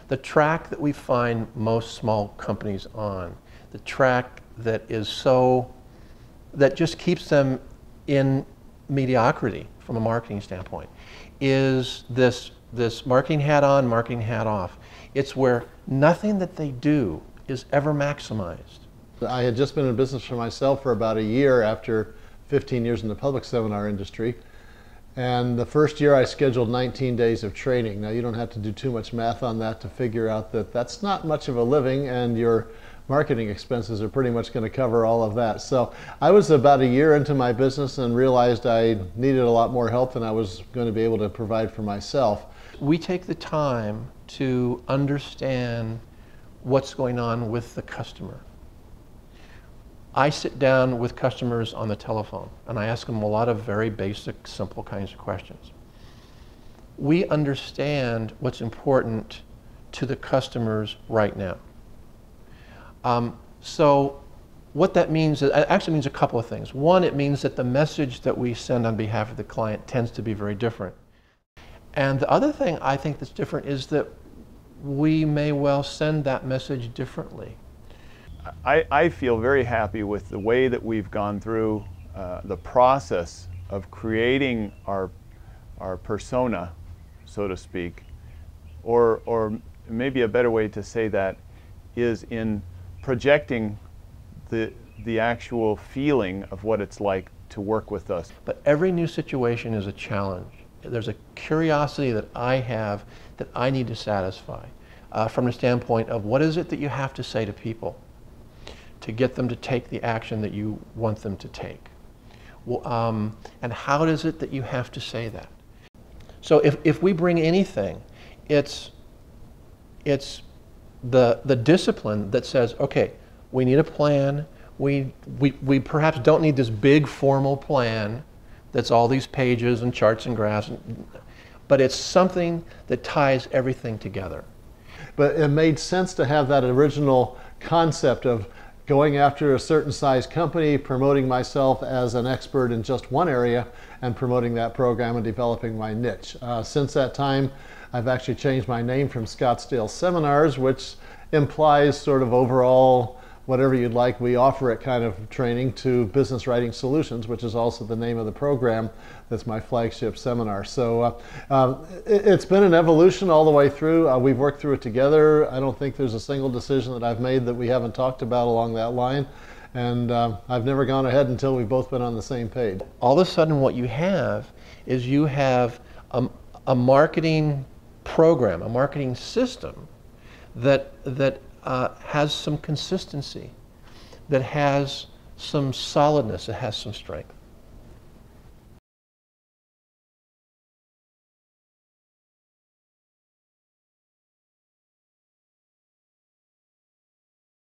The track that we find most small companies on, the track that just keeps them in mediocrity from a marketing standpoint, is this marketing hat on, marketing hat off. It's where nothing that they do is ever maximized. I had just been in business for myself for about a year after 15 years in the public seminar industry. And the first year I scheduled 19 days of training. Now you don't have to do too much math on that to figure out that that's not much of a living, and your marketing expenses are pretty much going to cover all of that. So I was about a year into my business and realized I needed a lot more help than I was going to be able to provide for myself. We take the time to understand what's going on with the customer. I sit down with customers on the telephone and I ask them a lot of very basic, simple kinds of questions. We understand what's important to the customers right now. So what that means, it actually means a couple of things. One, it means that the message that we send on behalf of the client tends to be very different. And the other thing I think that's different is that we may well send that message differently. I feel very happy with the way that we've gone through the process of creating our persona, so to speak, or maybe a better way to say that is in projecting the actual feeling of what it's like to work with us. But every new situation is a challenge. There's a curiosity that I have that I need to satisfy from the standpoint of what is it that you have to say to people to get them to take the action that you want them to take. And how is it that you have to say that? So if we bring anything, it's the discipline that says, okay, we need a plan. We perhaps don't need this big formal plan that's all these pages and charts and graphs, but it's something that ties everything together. But it made sense to have that original concept of going after a certain size company, promoting myself as an expert in just one area, and promoting that program and developing my niche. Since that time, I've actually changed my name from Scottsdale Seminars, which implies sort of overall whatever you'd like, we offer it kind of training, to Business Writing Solutions, which is also the name of the program that's my flagship seminar. So it's been an evolution all the way through. We've worked through it together. I don't think there's a single decision that I've made that we haven't talked about along that line. And I've never gone ahead until we've both been on the same page. All of a sudden what you have is you have a marketing program, a marketing system that has some consistency, that has some solidness, that has some strength.